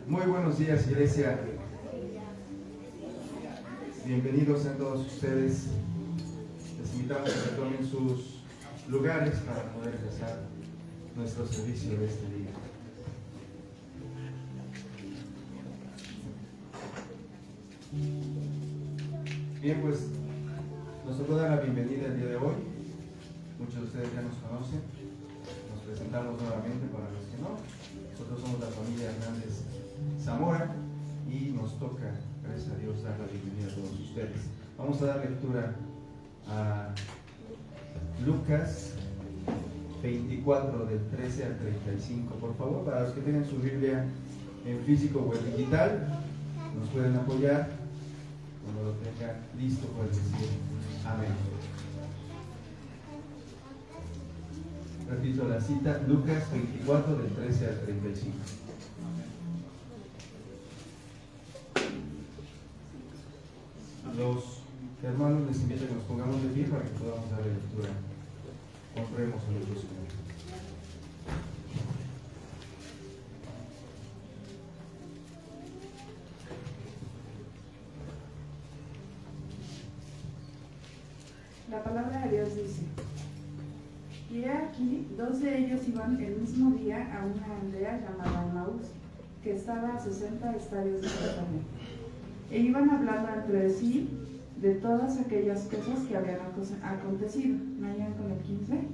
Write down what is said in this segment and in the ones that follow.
Muy buenos días, iglesia. Bienvenidos a todos ustedes. Les invitamos a que tomen sus lugares para poder empezar nuestro servicio de este día. Bien, pues nos tocó dar la bienvenida el día de hoy. Muchos de ustedes ya nos conocen. Nos presentamos nuevamente para los que no. Nosotros somos la familia Hernández Zamora y nos toca, gracias a Dios, dar la bienvenida a todos ustedes. Vamos a dar lectura a Lucas 24 del 13 al 35. Por favor, para los que tengan su Biblia en físico o en digital, nos pueden apoyar. Cuando lo tengan listo, pueden decir amén. Repito la cita, Lucas 24 del 13 al 35. Los hermanos les invito a que nos pongamos de pie para que podamos dar lectura. Compremos a nuestro Señor. La palabra de Dios dice: y he aquí, 2 de ellos iban el mismo día a una aldea llamada Emaús, que estaba a 60 estadios de Jerusalén, e iban hablando entre sí de todas aquellas cosas que habían acontecido. ¿Me hallan con el 15?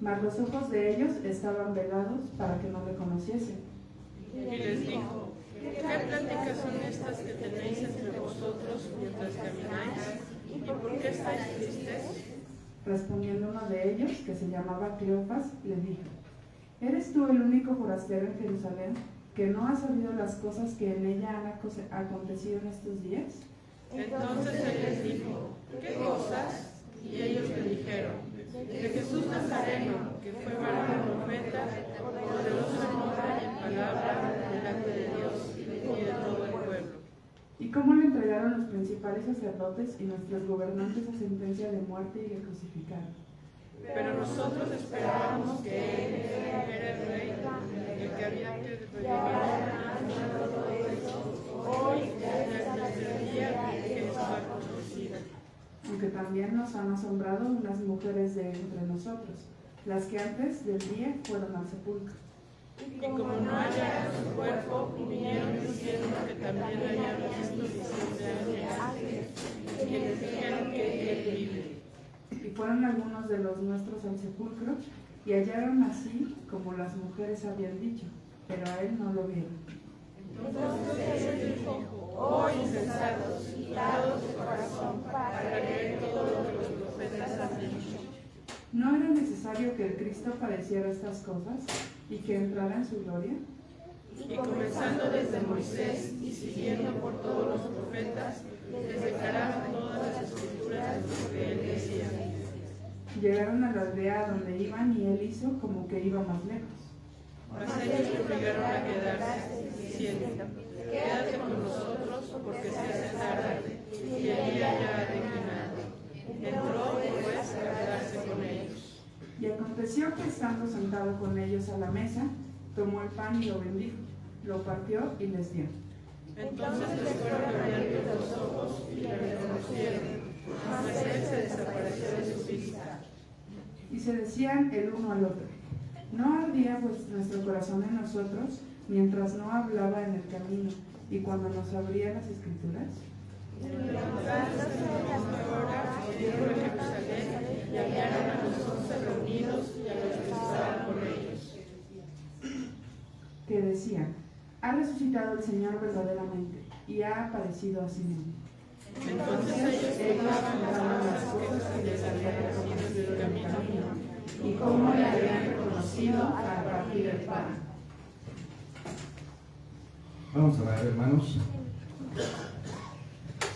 Mas los ojos de ellos estaban velados para que no le conociesen. Y les dijo: ¿qué pláticas son estas que tenéis entre vosotros mientras camináis? ¿Y por qué estáis tristes? Respondiendo uno de ellos, que se llamaba Cleofas, le dijo: ¿eres tú el único forastero en Jerusalén que no ha sabido las cosas que en ella han acontecido en estos días? Entonces él les dijo: ¿qué cosas? Y ellos le dijeron: de Jesús Nazareno, que fue varón profeta, poderoso en obra y en palabra delante de Dios y de todo el pueblo. ¿Y cómo le entregaron los principales sacerdotes y nuestros gobernantes a sentencia de muerte y le crucificaron? Pero nosotros esperábamos que él era el rey, el que había que hoy es el tercer día que nos ha conocido. Aunque también nos han asombrado unas mujeres de entre nosotros, las que antes del día fueron al sepulcro. Y como no hallaron su cuerpo, vinieron diciendo que también habían visto visión de ángeles, y les dijeron que él vive. Y fueron algunos de los nuestros al sepulcro, y hallaron así como las mujeres habían dicho, pero a él no lo vieron. Entonces él dijo: oh insensatos y dados de corazón para creer todo lo que los profetas han dicho. ¿No era necesario que el Cristo padeciera estas cosas y que entrara en su gloria? Y comenzando desde Moisés y siguiendo por todos los profetas, les declararon todas las escrituras lo que él decía. Llegaron a la aldea donde iban y él hizo como que iba más lejos. Mas ellos le obligaron a quedarse, diciendo: quédate con nosotros porque se hace tarde y el día ya ha declinado. Entró pues a quedarse con ellos. Y aconteció que estando sentado con ellos a la mesa, tomó el pan y lo bendijo, lo partió y les dio. Entonces les fueron abiertos los ojos y le reconocieron, mas él se desapareció de su vista. Y se decían el uno al otro: ¿no ardía pues nuestro corazón en nosotros mientras no hablaba en el camino y cuando nos abría las escrituras? Volvieron a Jerusalén y hallaron a los 11 reunidos y a los que estaban con ellos, que decían: ha resucitado el Señor verdaderamente y ha aparecido a sí mismo. Entonces ellos contaban las cosas que les habían acontecido en el camino y cómo le habían reconocido al partir el pan. Vamos a orar, hermanos.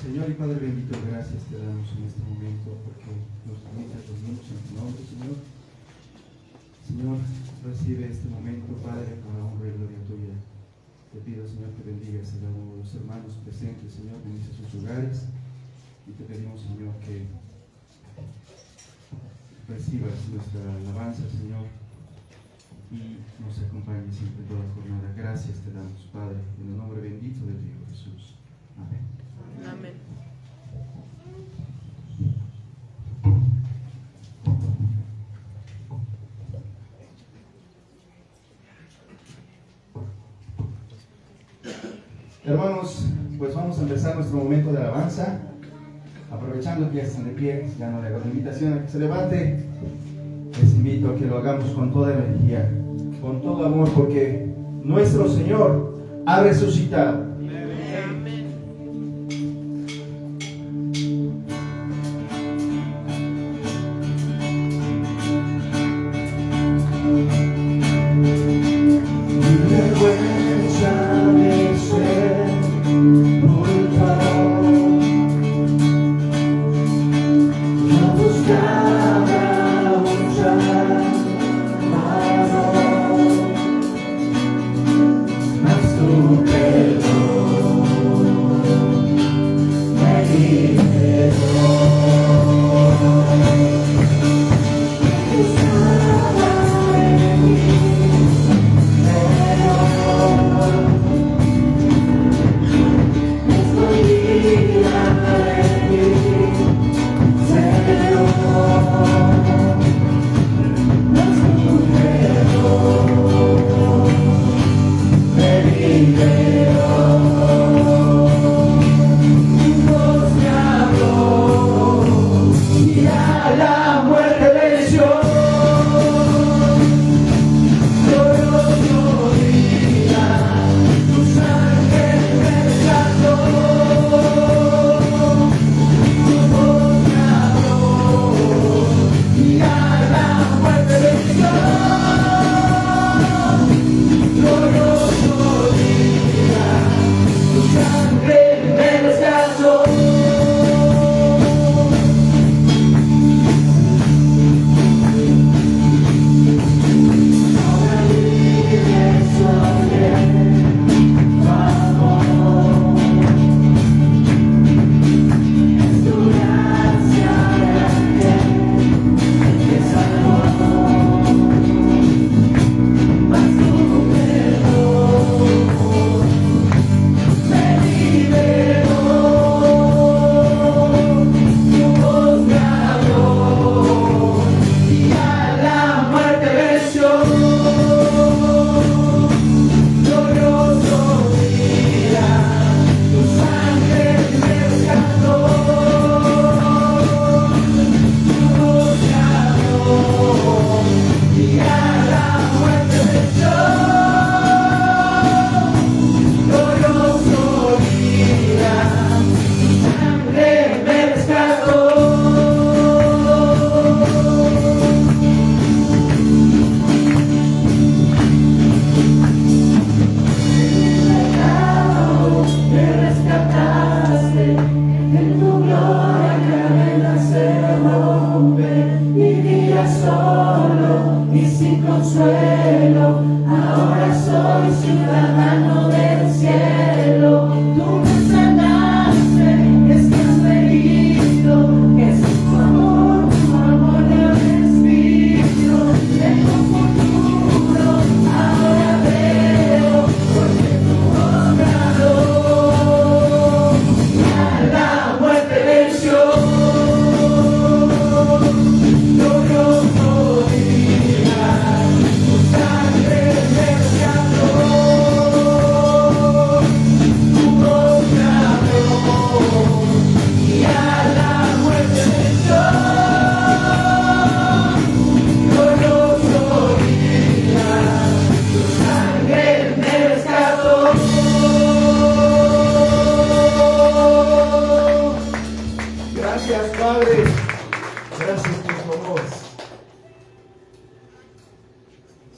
Señor y Padre bendito, gracias te damos en este momento porque nos permites reunirnos en tu nombre, Señor. Señor, recibe este momento, Padre, para honra y gloria tuya. Te pido, Señor, que bendigas a los hermanos presentes, Señor, bendice sus hogares. Y te pedimos, Señor, que recibas nuestra alabanza, Señor, y nos acompañes siempre toda jornada. Gracias te damos, Padre, en el nombre bendito de Dios Jesús. Amén. Amén. Hermanos, pues vamos a empezar nuestro momento de alabanza. Aprovechando que ya están de pie, ya no le hago la invitación a que se levante. Les invito a que lo hagamos con toda energía, con todo amor, porque nuestro Señor ha resucitado.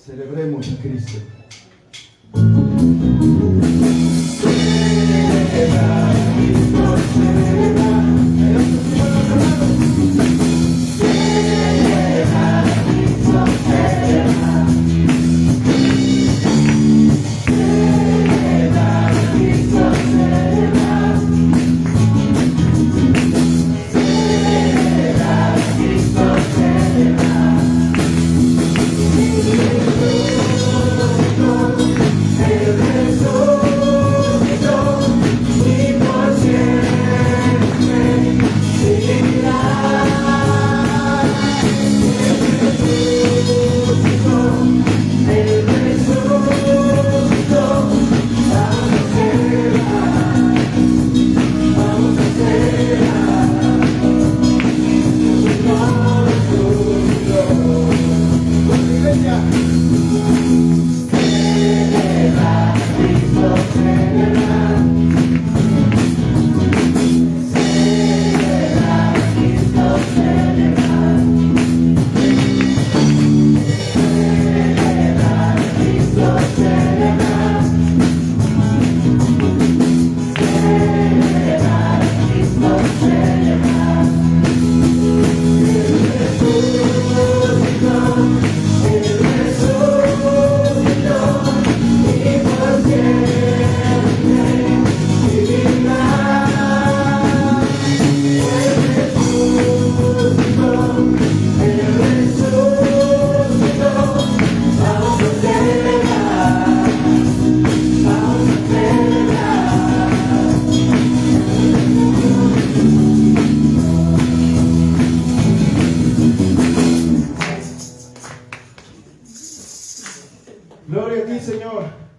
Celebremos a Cristo. Celebra, Gloria a ti, Señor.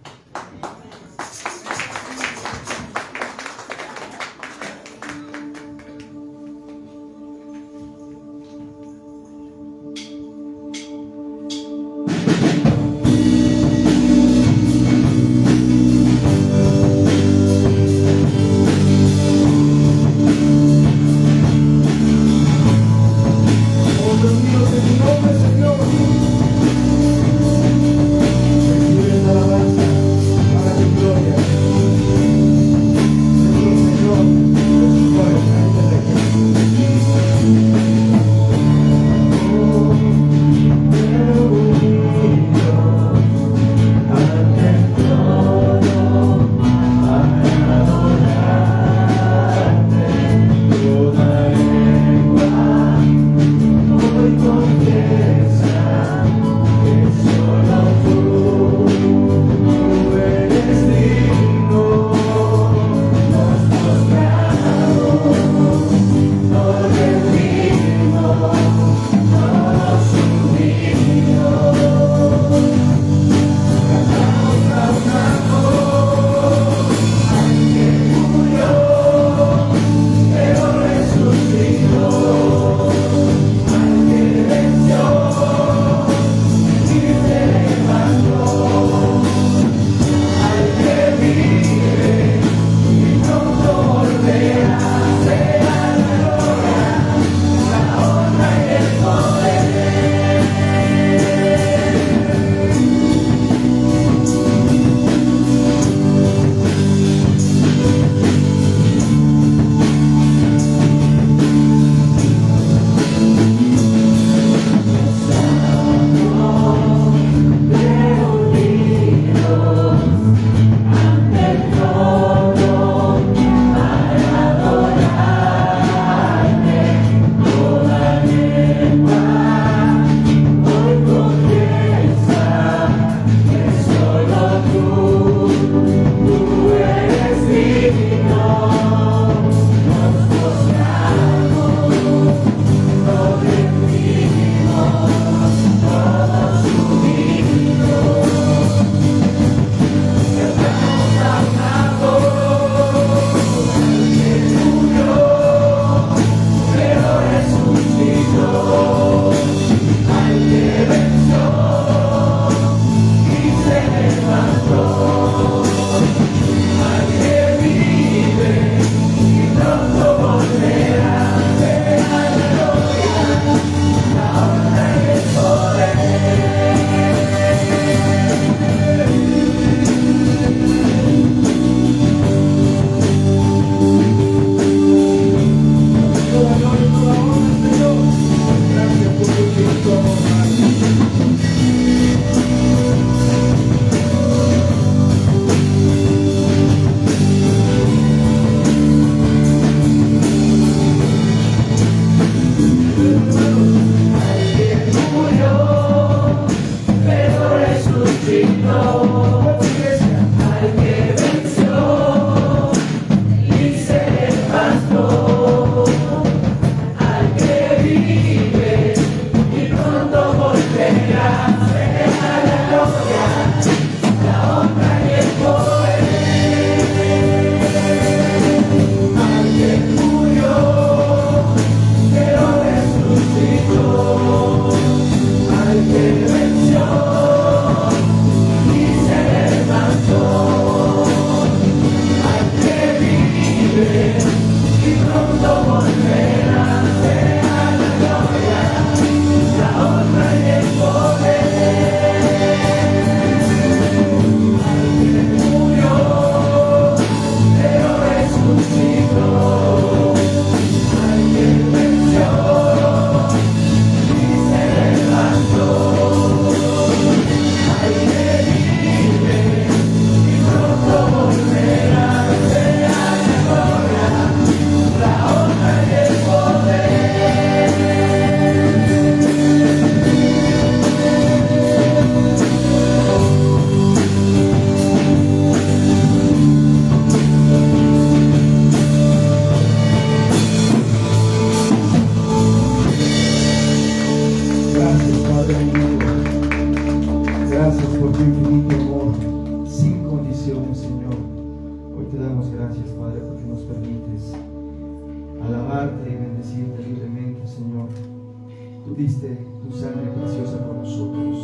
infinito amor, sin condiciones, Señor. Hoy te damos gracias, Padre, porque nos permites alabarte y bendecirte libremente, Señor. Tú diste tu sangre preciosa por nosotros.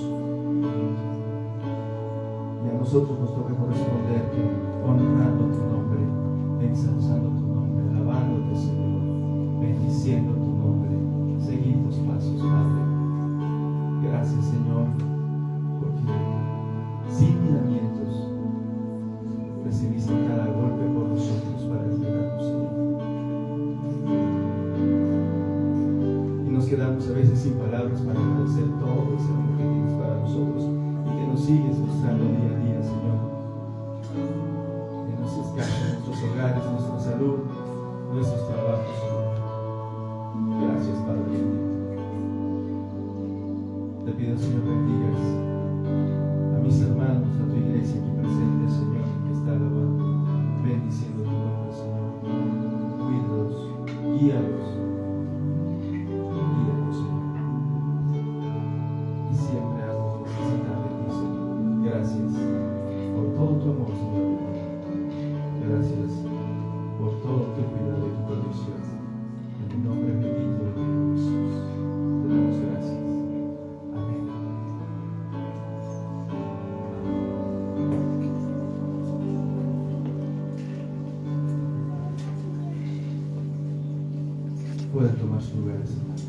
Y a nosotros nos toca corresponderte, honrando tu nombre, ensalzando tu nombre, alabándote, Señor, bendiciendo tu nombre. Seguir tus pasos, Padre. Gracias, Señor, porque sin miramientos recibiste cada golpe por nosotros para liberarnos, Señor. Y nos quedamos a veces sin palabras para agradecer todo ese amor que tienes para nosotros y que nos sigues mostrando día a día, Señor. Que nos escape nuestros hogares, nuestra salud, nuestros trabajos, Señor. Gracias, Padre bendito. Te pido, Señor, bendigas a mis hermanos, a tu iglesia aquí presente, Señor, que está alabando, bendiciendo tu nombre, Señor. Cuídalos, guíalos, Señor. Y siempre hago necesidad de ti, Señor. Gracias por todo tu amor, Señor. Gracias por todo tu cuidado y tu protección. En el nombre bendito de Jesús, te damos gracias. Amén. Pueden tomar sus lugares, hermanos.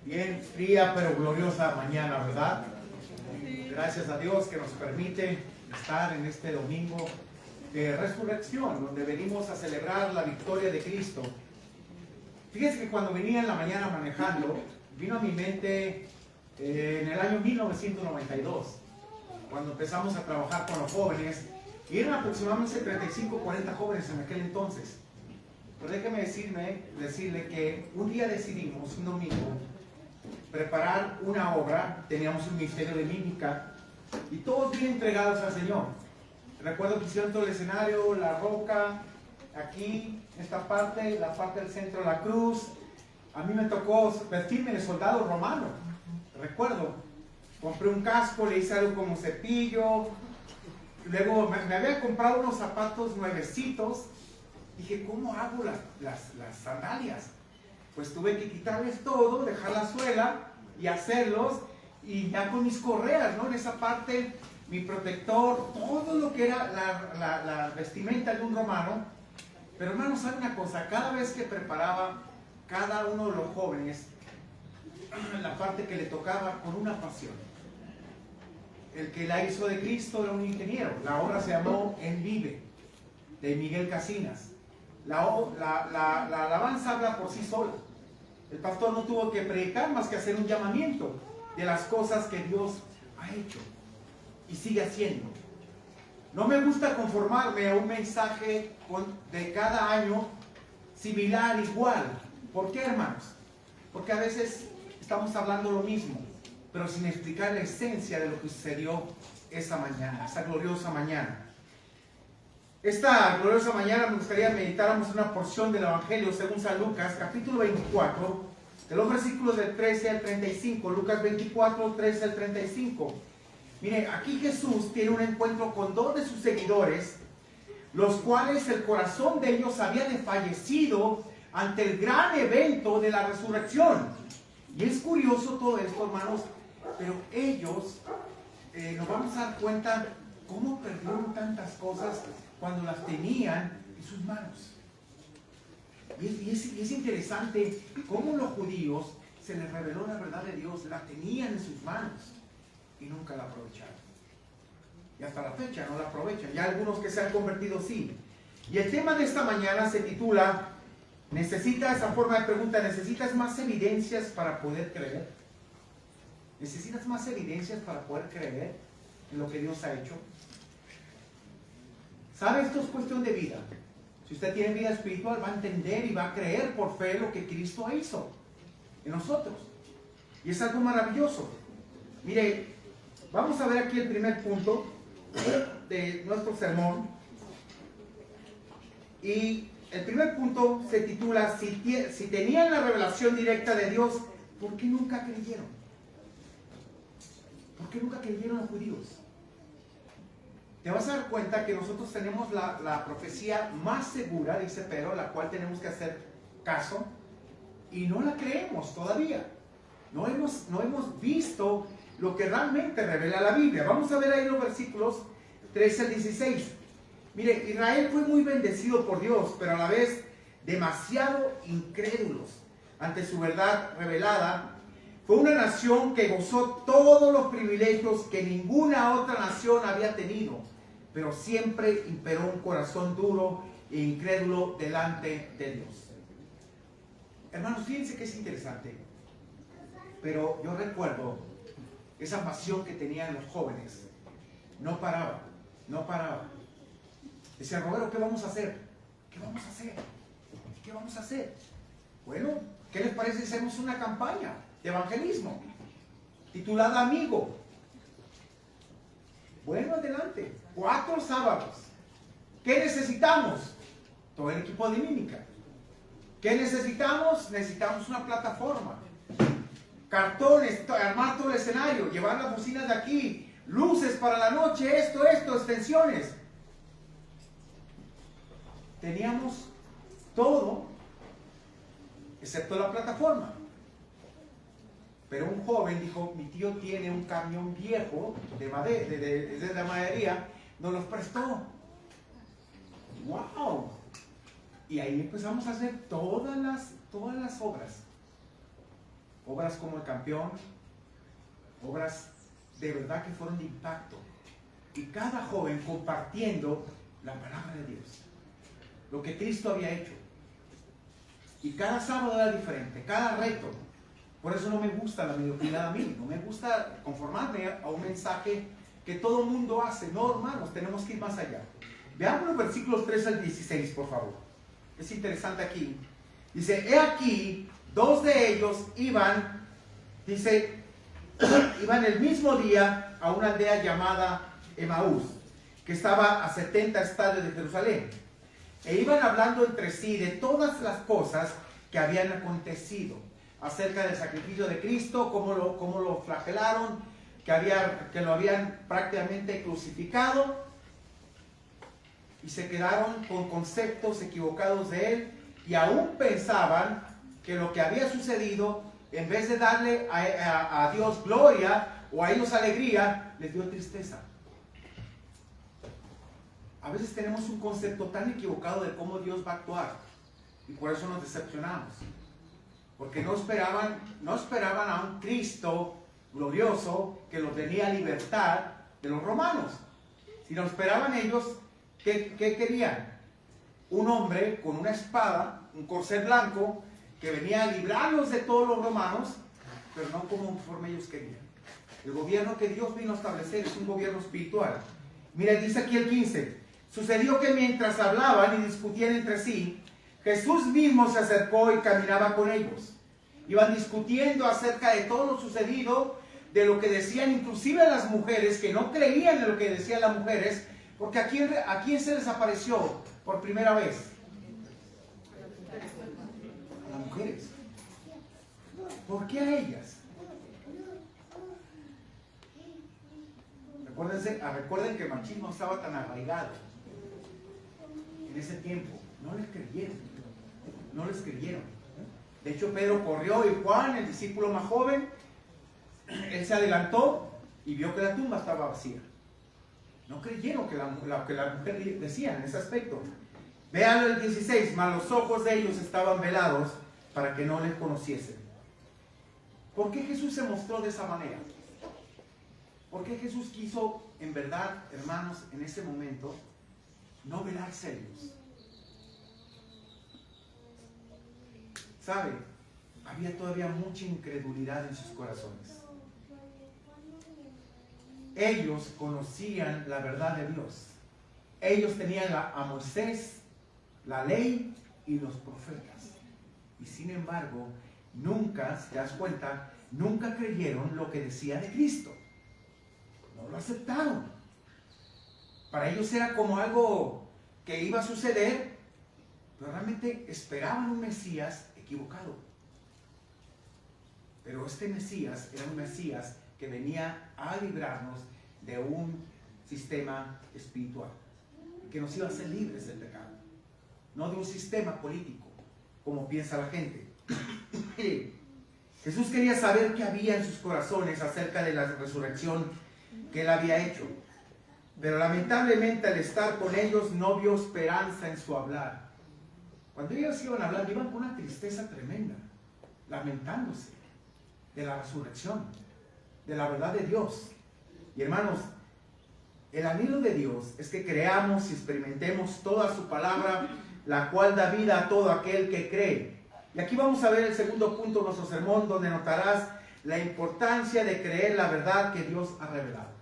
Bien fría pero gloriosa mañana, ¿verdad? Gracias a Dios que nos permite estar en este domingo de resurrección, donde venimos a celebrar la victoria de Cristo. Fíjense que cuando venía en la mañana manejando, vino a mi mente en el año 1992, cuando empezamos a trabajar con los jóvenes, y eran aproximadamente 35 o 40 jóvenes en aquel entonces. Pero déjeme decirle que un día decidimos, un domingo, preparar una obra. Teníamos un ministerio de mímica y todos bien entregados al Señor. Recuerdo que hicieron todo el escenario, la roca, aquí, esta parte, la parte del centro, la cruz. A mí me tocó vestirme de soldado romano. Recuerdo, compré un casco, le hice algo como cepillo. Luego me había comprado unos zapatos nuevecitos. Dije, ¿cómo hago las sandalias? Pues tuve que quitarles todo, dejar la suela y hacerlos, y ya con mis correas, ¿no? En esa parte, mi protector, todo lo que era la vestimenta de un romano. Pero hermanos, ¿sabe una cosa? Cada vez que preparaba cada uno de los jóvenes, la parte que le tocaba con una pasión. El que la hizo de Cristo era un ingeniero. La obra se llamó En Vive, de Miguel Casinas. La alabanza habla por sí sola. El pastor no tuvo que predicar más que hacer un llamamiento de las cosas que Dios ha hecho y sigue haciendo. No me gusta conformarme a un mensaje de cada año similar, igual. ¿Por qué, hermanos? Porque a veces estamos hablando lo mismo, pero sin explicar la esencia de lo que sucedió esa mañana, esa gloriosa mañana. Esta gloriosa mañana me gustaría meditáramos una porción del Evangelio según San Lucas, capítulo 24, de los versículos del 13 al 35. Lucas 24, 13 al 35. Mire, aquí Jesús tiene un encuentro con dos de sus seguidores, los cuales el corazón de ellos había desfallecido ante el gran evento de la resurrección. Y es curioso todo esto, hermanos, pero ellos, nos vamos a dar cuenta cómo perdieron tantas cosas cuando las tenían en sus manos. Y es interesante cómo los judíos se les reveló la verdad de Dios, la tenían en sus manos y nunca la aprovecharon. Y hasta la fecha no la aprovechan. Ya algunos que se han convertido sí. Y el tema de esta mañana se titula, esa forma de pregunta, ¿necesitas más evidencias para poder creer? ¿Necesitas más evidencias para poder creer en lo que Dios ha hecho? ¿Sabe? Esto es cuestión de vida. Si usted tiene vida espiritual, va a entender y va a creer por fe lo que Cristo hizo en nosotros. Y es algo maravilloso. Mire, vamos a ver aquí el primer punto de nuestro sermón. Y el primer punto se titula, si tenían la revelación directa de Dios, ¿por qué nunca creyeron? ¿Por qué nunca creyeron los judíos? Te vas a dar cuenta que nosotros tenemos la profecía más segura, dice Pedro, la cual tenemos que hacer caso, y no la creemos todavía. No hemos visto lo que realmente revela la Biblia. Vamos a ver ahí los versículos 13 al 16. Mire, Israel fue muy bendecido por Dios, pero a la vez demasiado incrédulos ante su verdad revelada. Fue una nación que gozó todos los privilegios que ninguna otra nación había tenido, pero siempre imperó un corazón duro e incrédulo delante de Dios. Hermanos, fíjense que es interesante, pero yo recuerdo esa pasión que tenían los jóvenes. No paraba. Decían, Roberto, ¿qué vamos a hacer? ¿Qué vamos a hacer? ¿Qué vamos a hacer? Bueno, ¿qué les parece si hacemos una campaña de evangelismo titulada Amigo? Bueno, adelante. 4 sábados. ¿Qué necesitamos? Todo el equipo de mímica. ¿Qué necesitamos? Necesitamos una plataforma, cartones, armar todo el escenario, llevar las bocinas de aquí, luces para la noche, esto, extensiones. Teníamos todo, excepto la plataforma. Pero un joven dijo, mi tío tiene un camión viejo de maderería, nos los prestó. ¡Wow! Y ahí empezamos a hacer todas las obras. Obras como El Campeón, obras de verdad que fueron de impacto. Y cada joven compartiendo la palabra de Dios, lo que Cristo había hecho. Y cada sábado era diferente, cada reto. Por eso no me gusta la mediocridad a mí, no me gusta conformarme a un mensaje que todo el mundo hace. No, hermanos, tenemos que ir más allá. Veamos los versículos 3 al 16, por favor. Es interesante aquí. Dice, he aquí, 2 de ellos iban el mismo día a una aldea llamada Emaús, que estaba a 70 estadios de Jerusalén. E iban hablando entre sí de todas las cosas que habían acontecido, acerca del sacrificio de Cristo, cómo lo flagelaron, que lo habían prácticamente crucificado, y se quedaron con conceptos equivocados de él, y aún pensaban que lo que había sucedido, en vez de darle a Dios gloria o a ellos alegría, les dio tristeza. A veces tenemos un concepto tan equivocado de cómo Dios va a actuar, y por eso nos decepcionamos, porque no esperaban a un Cristo glorioso que los tenía libertad de los romanos, sino esperaban ellos. ¿Qué querían? Un hombre con una espada, un corcel blanco, que venía a librarlos de todos los romanos, pero no conforme ellos querían. El gobierno que Dios vino a establecer es un gobierno espiritual. Mira, dice aquí el 15. Sucedió que mientras hablaban y discutían entre sí, Jesús mismo se acercó y caminaba con ellos. Iban discutiendo acerca de todo lo sucedido, de lo que decían inclusive las mujeres, que no creían en lo que decían las mujeres. Porque ¿a quién se les apareció por primera vez? A las mujeres. ¿Por qué a ellas? Recuerden que el machismo estaba tan arraigado en ese tiempo. No les creyeron. De hecho, Pedro corrió y Juan, el discípulo más joven, él se adelantó y vio que la tumba estaba vacía. No creyeron que la mujer decía en ese aspecto. Vean el 16, mas los ojos de ellos estaban velados para que no les conociesen. ¿Por qué Jesús se mostró de esa manera? ¿Por qué Jesús quiso, en verdad, hermanos, en ese momento, no velarse ellos? ¿Sabe? Había todavía mucha incredulidad en sus corazones. Ellos conocían la verdad de Dios. ellos tenían a Moisés, la ley y los profetas. Y sin embargo, nunca, si te das cuenta, nunca creyeron lo que decía de Cristo. No lo aceptaron. Para ellos era como algo que iba a suceder, pero realmente esperaban un Mesías equivocado. Pero este Mesías era un Mesías que venía a librarnos de un sistema espiritual, que nos iba a hacer libres del pecado, no de un sistema político, como piensa la gente. Jesús quería saber qué había en sus corazones acerca de la resurrección que él había hecho, pero lamentablemente al estar con ellos no vio esperanza en su hablar. Cuando ellos iban a hablar, iban con una tristeza tremenda, lamentándose de la resurrección, de la verdad de Dios. Y hermanos, el anhelo de Dios es que creamos y experimentemos toda su palabra, la cual da vida a todo aquel que cree. Y aquí vamos a ver el segundo punto de nuestro sermón, donde notarás la importancia de creer la verdad que Dios ha revelado.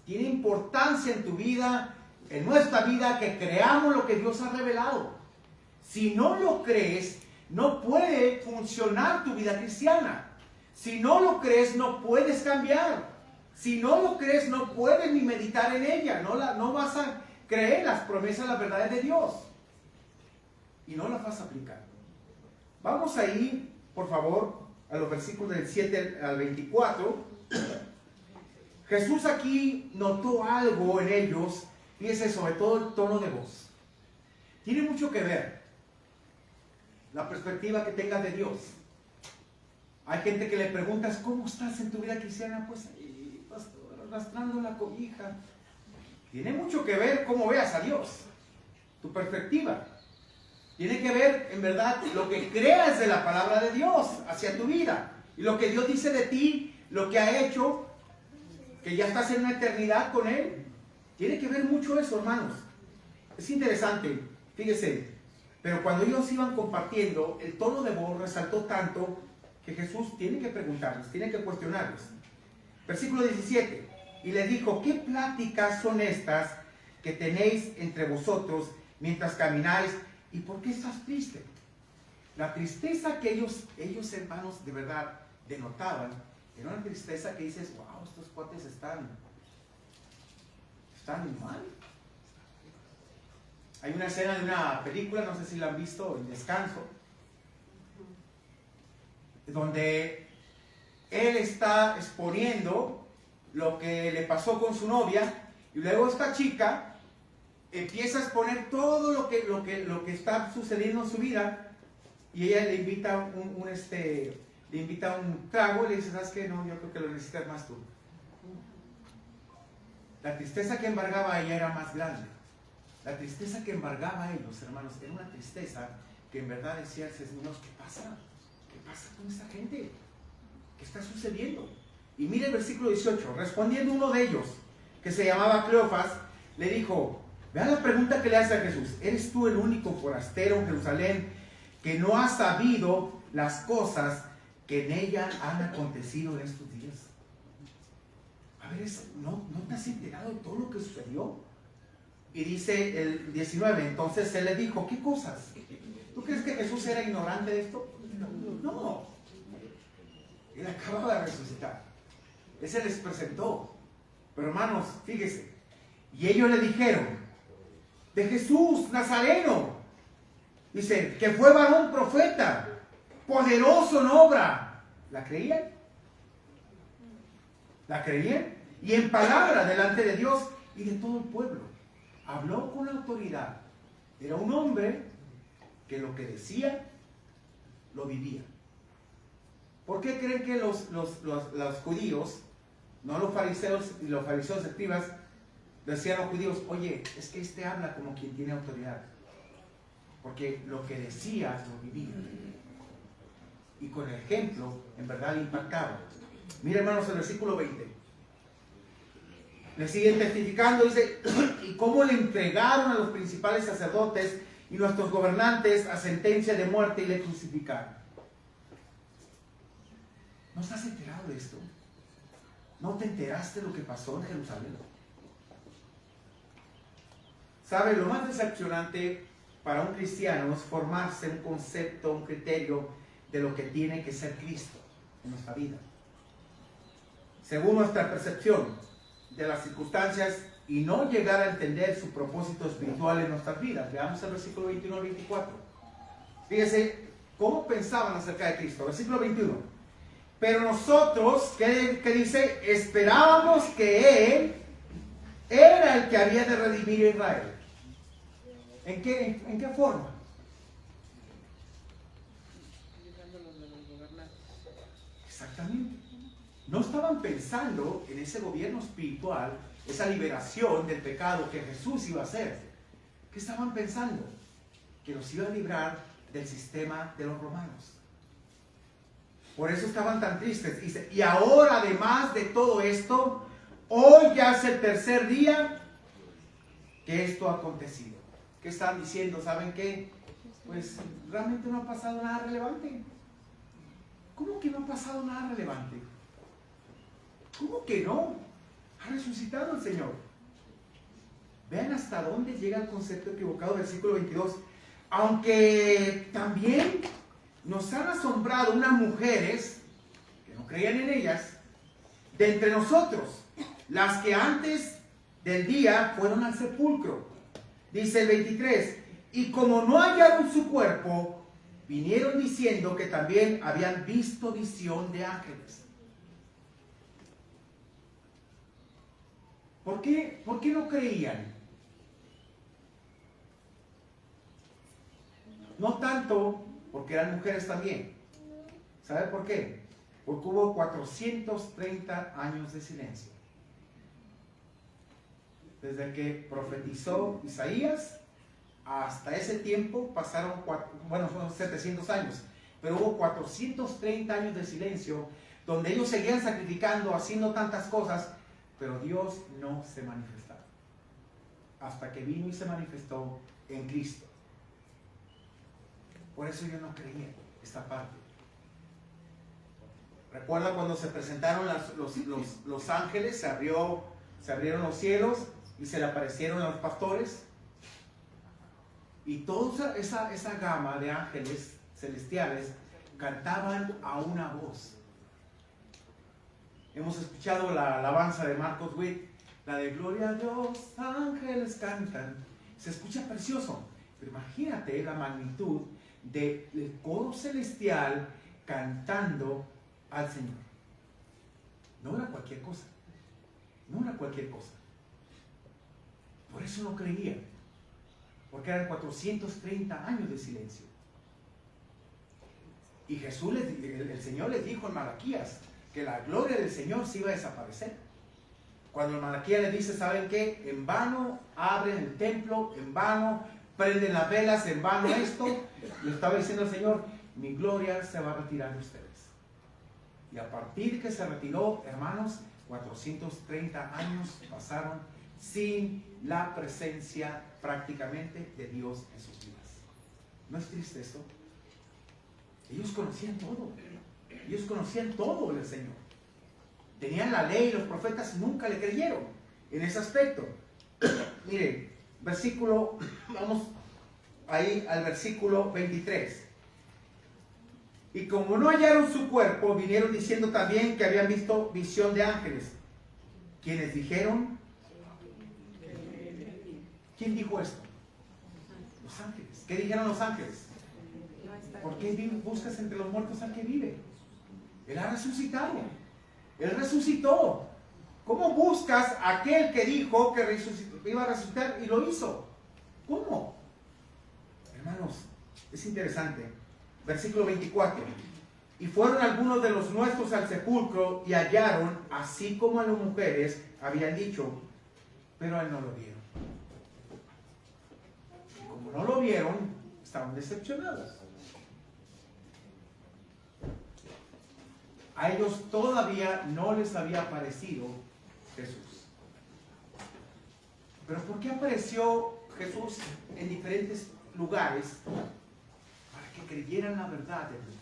Tiene importancia en tu vida, en nuestra vida, que creamos lo que Dios ha revelado. Si no lo crees, no puede funcionar tu vida cristiana. Si no lo crees, no puedes cambiar. Si no lo crees, no puedes ni meditar en ella. No vas a creer las promesas, las verdades de Dios. Y no las vas a aplicar. Vamos a ir, por favor, a los versículos del 7 al 24. Jesús aquí notó algo en ellos, fíjese, sobre todo el tono de voz. Tiene mucho que ver la perspectiva que tengas de Dios. Hay gente que le preguntas, ¿cómo estás en tu vida cristiana? Pues ahí, pastor, arrastrando la cobija. Tiene mucho que ver cómo veas a Dios, tu perspectiva. Tiene que ver, en verdad, lo que creas de la palabra de Dios hacia tu vida. Y lo que Dios dice de ti, lo que ha hecho, que ya estás en una eternidad con Él. Tiene que ver mucho eso, hermanos. Es interesante, fíjese. Pero cuando ellos iban compartiendo, el tono de voz resaltó tanto que Jesús tiene que preguntarles, tiene que cuestionarles. Versículo 17. Y les dijo, ¿qué pláticas son estas que tenéis entre vosotros mientras camináis? ¿Y por qué estás triste? La tristeza que ellos hermanos, de verdad denotaban, era una tristeza que dices, wow, estos cuates están mal. Hay una escena de una película, no sé si la han visto, El Descanso, donde él está exponiendo lo que le pasó con su novia, y luego esta chica empieza a exponer todo lo que está sucediendo en su vida, y ella le invita un trago y le dice, ¿sabes qué? No, yo creo que lo necesitas más tú. La tristeza que embargaba a ella era más grande. La tristeza que embargaba a ellos, hermanos, era una tristeza que en verdad decía, Señor, ¿qué pasa? ¿Qué pasa con esta gente? ¿Qué está sucediendo? Y mire el versículo 18. Respondiendo uno de ellos, que se llamaba Cleofas, le dijo, vean la pregunta que le hace a Jesús. ¿Eres tú el único forastero en Jerusalén que no ha sabido las cosas que en ella han acontecido en estos días? A ver, ¿no te has enterado de todo lo que sucedió? Y dice el 19, entonces él le dijo, ¿qué cosas? ¿Tú crees que Jesús era ignorante de esto? No. Él acababa de resucitar. Él se les presentó. Pero hermanos, fíjese. Y ellos le dijeron, de Jesús Nazareno. Dice, que fue varón profeta, poderoso en obra. ¿La creían? ¿La creían? Y en palabra delante de Dios y de todo el pueblo. Habló con autoridad. Era un hombre que lo que decía, lo vivía. ¿Por qué creen que los judíos, no los fariseos y los fariseos escribas, decían a los judíos, oye, es que este habla como quien tiene autoridad? Porque lo que decía, lo vivía. Y con el ejemplo, en verdad, impactaba. Mira, hermanos, el versículo 20. Le siguen testificando, dice, y cómo le entregaron a los principales sacerdotes y nuestros gobernantes a sentencia de muerte y le crucificaron. ¿No estás enterado de esto? ¿No te enteraste de lo que pasó en Jerusalén? ¿Sabe? Lo más decepcionante para un cristiano es formarse un concepto, un criterio de lo que tiene que ser Cristo en nuestra vida, según nuestra percepción de las circunstancias, y no llegar a entender su propósito espiritual en nuestras vidas. Veamos el versículo 21 al 24. Fíjese cómo pensaban acerca de Cristo. Versículo 21. Pero nosotros, ¿qué dice? Esperábamos que Él era el que había de redimir a Israel. ¿En qué forma? Exactamente. No estaban pensando en ese gobierno espiritual, esa liberación del pecado que Jesús iba a hacer. ¿Qué estaban pensando? Que los iba a librar del sistema de los romanos. Por eso estaban tan tristes. Y ahora, además de todo esto, hoy ya es el tercer día que esto ha acontecido. ¿Qué están diciendo? ¿Saben qué? Pues realmente no ha pasado nada relevante. ¿Cómo que no ha pasado nada relevante? ¿Cómo que no? Ha resucitado el Señor. Vean hasta dónde llega el concepto equivocado del versículo 22. Aunque también nos han asombrado unas mujeres que no creían en ellas, de entre nosotros, las que antes del día fueron al sepulcro. Dice el 23, y como no hallaron su cuerpo, vinieron diciendo que también habían visto visión de ángeles. ¿Por qué no creían? No tanto porque eran mujeres también. ¿Sabe por qué? Porque hubo 430 años de silencio. Desde que profetizó Isaías hasta ese tiempo pasaron, fueron 700 años. Pero hubo 430 años de silencio donde ellos seguían sacrificando, haciendo tantas cosas, pero Dios no se manifestaba. Hasta que vino y se manifestó en Cristo. Por eso yo no creía esta parte. ¿Recuerdan cuando se presentaron los ángeles? Se abrieron los cielos y se le aparecieron a los pastores. Y toda esa gama de ángeles celestiales cantaban a una voz. Hemos escuchado la alabanza de Marcos Witt, la de Gloria a Dios, ángeles cantan. Se escucha precioso, pero imagínate la magnitud del coro celestial cantando al Señor. No era cualquier cosa. No era cualquier cosa. Por eso no creía. Porque eran 430 años de silencio. Y Jesús, el Señor les dijo en Malaquías que la gloria del Señor se iba a desaparecer. Cuando el Malaquías le dice, ¿saben qué? En vano abren el templo, en vano prenden las velas, en vano esto. Le estaba diciendo el Señor, mi gloria se va a retirar de ustedes. Y a partir que se retiró, hermanos, 430 años pasaron sin la presencia prácticamente de Dios en sus vidas. ¿No es triste esto? Ellos conocían todo. Ellos conocían todo del Señor. Tenían la ley y los profetas y nunca le creyeron en ese aspecto. Miren, vamos ahí al versículo 23. Y como no hallaron su cuerpo, vinieron diciendo también que habían visto visión de ángeles. ¿Quiénes dijeron? ¿Quién dijo esto? Los ángeles. ¿Qué dijeron los ángeles? ¿Por qué buscas entre los muertos al que vive? Él ha resucitado. Él resucitó. ¿Cómo buscas a aquel que dijo que iba a resucitar y lo hizo? ¿Cómo? Hermanos, es interesante. Versículo 24. Y fueron algunos de los nuestros al sepulcro y hallaron, así como a las mujeres habían dicho, pero a él no lo vieron. Y como no lo vieron, estaban decepcionados. A ellos todavía no les había aparecido Jesús. Pero ¿por qué apareció Jesús en diferentes lugares? Para que creyeran la verdad de Dios.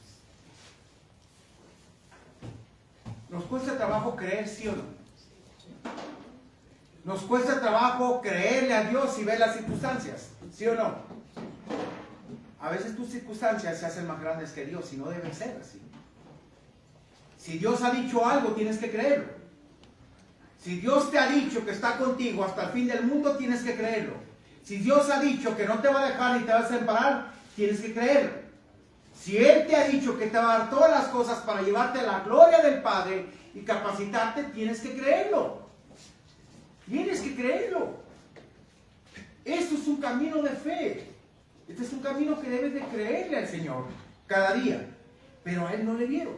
¿Nos cuesta trabajo creer, sí o no? Nos cuesta trabajo creerle a Dios y ver las circunstancias, ¿sí o no? A veces tus circunstancias se hacen más grandes que Dios y no deben ser así. Si Dios ha dicho algo, tienes que creerlo. Si Dios te ha dicho que está contigo hasta el fin del mundo, tienes que creerlo. Si Dios ha dicho que no te va a dejar ni te va a separar, tienes que creerlo. Si Él te ha dicho que te va a dar todas las cosas para llevarte a la gloria del Padre y capacitarte, tienes que creerlo. Tienes que creerlo. Esto es un camino de fe. Este es un camino que debes de creerle al Señor cada día. Pero a Él no le dieron.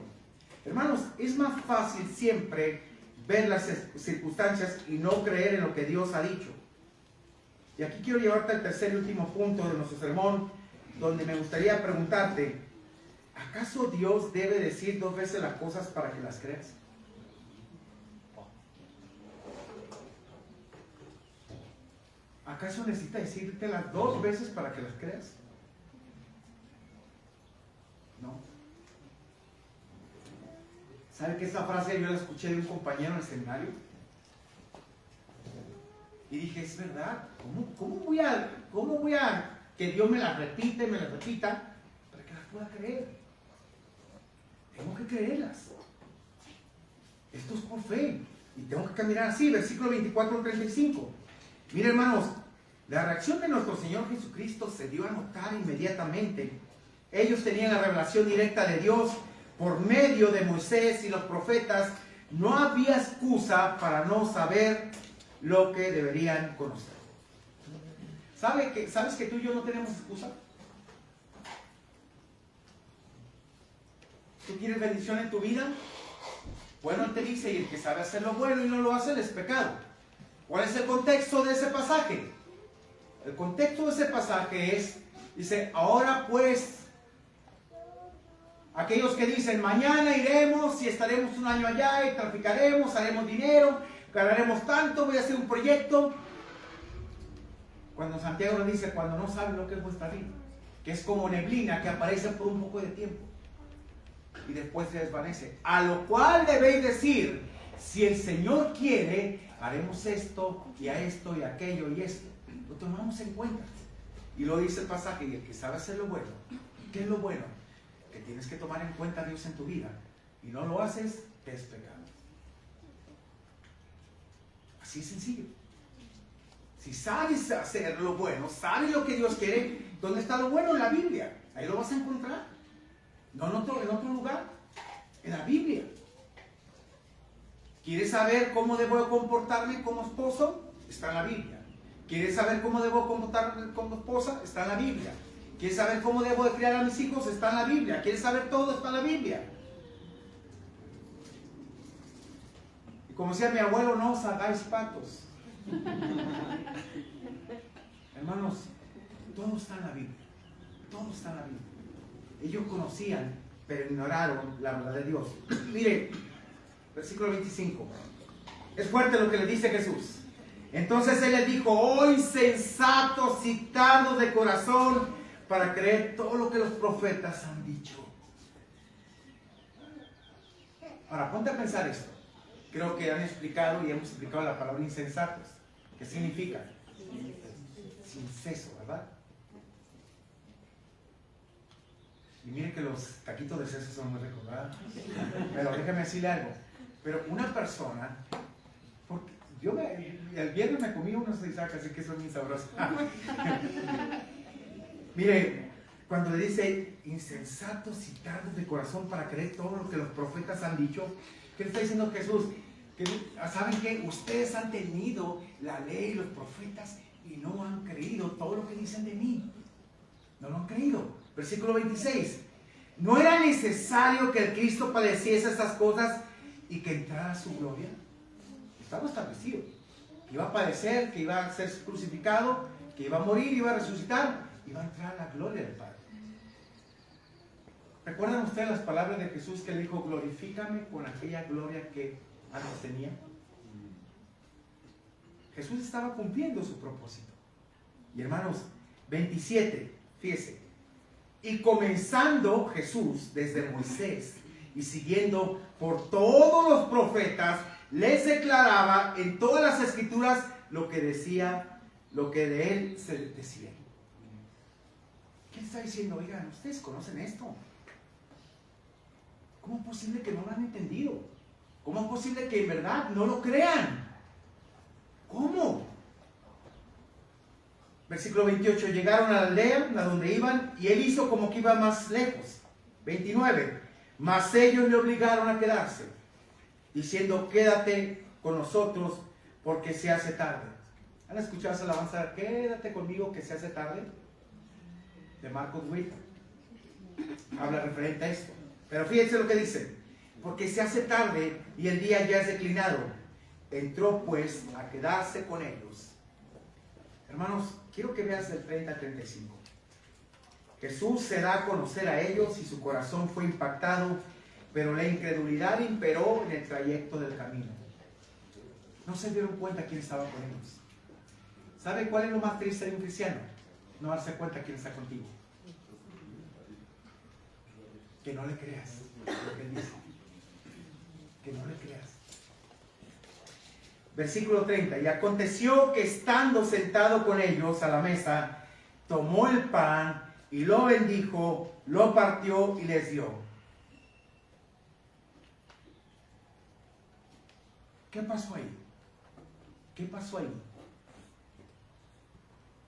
Hermanos, es más fácil siempre ver las circunstancias y no creer en lo que Dios ha dicho. Y aquí quiero llevarte al tercer y último punto de nuestro sermón, donde me gustaría preguntarte, ¿acaso Dios debe decir 2 veces las cosas para que las creas? ¿Acaso necesita decirte las 2 veces para que las creas? No. ¿Sabe que esta frase yo la escuché de un compañero en el seminario? Y dije, es verdad, ¿cómo voy a que Dios me la repita para que las pueda creer? Tengo que creerlas. Esto es por fe. Y tengo que caminar así, versículo 24 al 35. Mire, hermanos, la reacción de nuestro Señor Jesucristo se dio a notar inmediatamente. Ellos tenían la revelación directa de Dios por medio de Moisés y los profetas. No había excusa para no saber lo que deberían conocer. ¿Sabes que tú y yo no tenemos excusa? ¿Tú quieres bendición en tu vida? Bueno, Él te dice, y el que sabe hacer lo bueno y no lo hace, es pecado. ¿Cuál es el contexto de ese pasaje? El contexto de ese pasaje es, dice, ahora pues, aquellos que dicen, mañana iremos y estaremos un año allá y traficaremos, haremos dinero, ganaremos tanto, voy a hacer un proyecto. Cuando Santiago nos dice, cuando no saben lo que es vuestra vida, que es como neblina que aparece por un poco de tiempo y después se desvanece. A lo cual debéis decir, si el Señor quiere, haremos esto y a esto y aquello y esto. Lo tomamos en cuenta. Y lo dice el pasaje, y el que sabe hacer lo bueno, ¿qué es lo bueno? Que tienes que tomar en cuenta a Dios en tu vida. Y no lo haces, te es pecado. Así es sencillo. Si sabes hacer lo bueno, sabes lo que Dios quiere, ¿dónde está lo bueno? En la Biblia. Ahí lo vas a encontrar. No en otro lugar. En la Biblia. ¿Quieres saber cómo debo comportarme como esposo? Está en la Biblia. ¿Quieres saber cómo debo comportarme como esposa? Está en la Biblia. ¿Quieres saber cómo debo de criar a mis hijos? Está en la Biblia. ¿Quieres saber todo? Está en la Biblia. Y como decía mi abuelo, no os hagáis patos. Hermanos, todo está en la Biblia. Todo está en la Biblia. Ellos conocían, pero ignoraron la verdad de Dios. Mire, versículo 25. Es fuerte lo que le dice Jesús. Entonces Él les dijo, oh insensatos y tardos de corazón para creer todo lo que los profetas han dicho. Ahora, ponte a pensar esto. Creo que han explicado y hemos explicado la palabra insensatos. ¿Qué significa? Sin seso, ¿verdad? Y miren que los taquitos de seso son muy ricos, ¿verdad? Pero déjame decirle algo. Pero una persona, porque el viernes me comí unos sacas, así que son muy sabrosos. Mire, cuando le dice insensatos y tardos de corazón para creer todo lo que los profetas han dicho, ¿qué le está diciendo Jesús? Que, ¿saben qué? Ustedes han tenido la ley y los profetas y no han creído todo lo que dicen de mí. No lo han creído. Versículo 26. ¿No era necesario que el Cristo padeciese estas cosas y que entrara a su gloria? Estaba establecido. Que iba a padecer, que iba a ser crucificado, que iba a morir, iba a resucitar, iba a entrar a la gloria del Padre. ¿Recuerdan ustedes las palabras de Jesús que le dijo, glorifícame con aquella gloria que antes tenía? Jesús estaba cumpliendo su propósito. Y hermanos, 27, fíjese. Y comenzando Jesús desde Moisés y siguiendo por todos los profetas, les declaraba en todas las escrituras lo que decía, lo que de él se decía. ¿Qué está diciendo? Oigan, ustedes conocen esto. ¿Cómo es posible que no lo han entendido? ¿Cómo es posible que en verdad no lo crean? ¿Cómo? Versículo 28, llegaron a la aldea a donde iban y él hizo como que iba más lejos. 29, mas ellos le obligaron a quedarse, diciendo, quédate con nosotros porque se hace tarde. ¿Han escuchado esa alabanza? Quédate conmigo que se hace tarde. De Marcos Witt. Habla referente a esto. Pero fíjense lo que dice. Porque se hace tarde y el día ya es declinado. Entró pues a quedarse con ellos. Hermanos, quiero que veas el 30 al 35. Jesús se da a conocer a ellos y su corazón fue impactado, pero la incredulidad imperó en el trayecto del camino. No se dieron cuenta quién estaba con ellos. ¿Sabe cuál es lo más triste de un cristiano? No darse cuenta quién está contigo. Que no le creas lo que él dice. Que no le creas. Versículo 30. Y aconteció que estando sentado con ellos a la mesa, tomó el pan y lo bendijo, lo partió y les dio. ¿Qué pasó ahí? ¿Qué pasó ahí?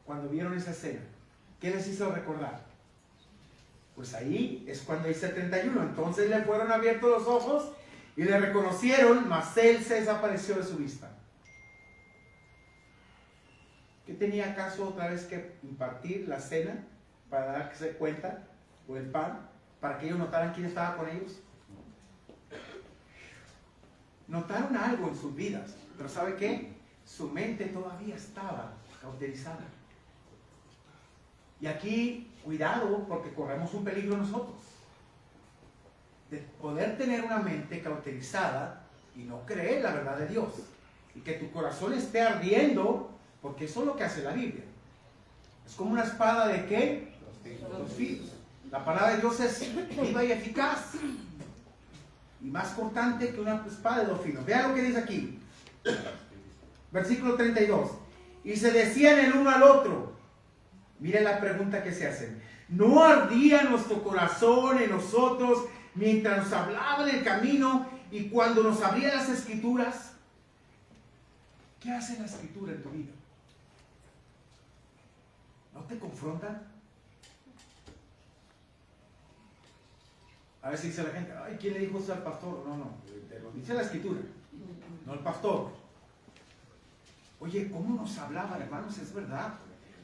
Cuando vieron esa escena, ¿qué les hizo recordar? Pues ahí es cuando dice 31. Entonces le fueron abiertos los ojos y le reconocieron, mas él se desapareció de su vista. ¿Qué tenía acaso otra vez que impartir la cena para darse cuenta, o el pan, para que ellos notaran quién estaba con ellos? Notaron algo en sus vidas, pero ¿sabe qué? Su mente todavía estaba cauterizada. Y aquí, cuidado, porque corremos un peligro nosotros. De poder tener una mente cauterizada y no creer la verdad de Dios. Y que tu corazón esté ardiendo, porque eso es lo que hace la Biblia. Es como una espada de ¿qué? Dos filos. La palabra de Dios es viva y eficaz. Y más cortante que una espada de dos filos. Vean lo que dice aquí. Versículo 32. Y se decían el uno al otro. Miren la pregunta que se hacen. ¿No ardía nuestro corazón en nosotros mientras nos hablaba en el camino y cuando nos abría las escrituras? ¿Qué hace la escritura en tu vida? ¿No te confrontan? A veces dice la gente, ay, ¿quién le dijo eso al pastor? No, te lo dice la escritura, no el pastor. Oye, ¿cómo nos hablaban, hermanos? Es verdad.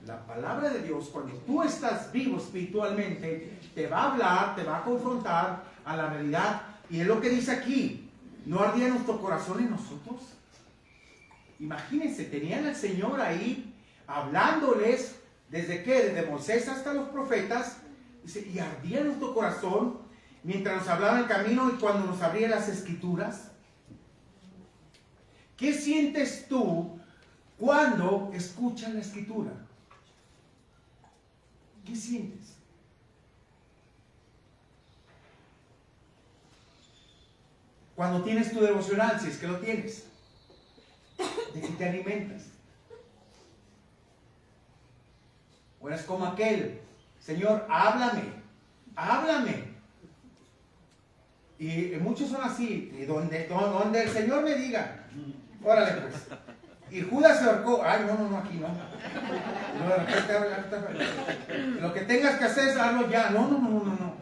La palabra de Dios, cuando tú estás vivo espiritualmente, te va a hablar, te va a confrontar a la realidad. Y es lo que dice aquí, ¿no ardía nuestro corazón en nosotros? Imagínense, tenían al Señor ahí hablándoles, ¿desde qué? Desde Moisés hasta los profetas. Dice, y ardía nuestro corazón mientras nos hablaba en el camino y cuando nos abría las escrituras. ¿Qué sientes tú cuando escuchas la escritura? ¿Qué sientes? Cuando tienes tu devocional, si es que lo tienes, ¿de qué te alimentas? O eres como aquel, Señor, háblame. Y muchos son así, y donde el Señor me diga, órale pues. Y Judas se ahorcó, ay, no, aquí no. Lo que tengas que hacer es hazlo ya, no.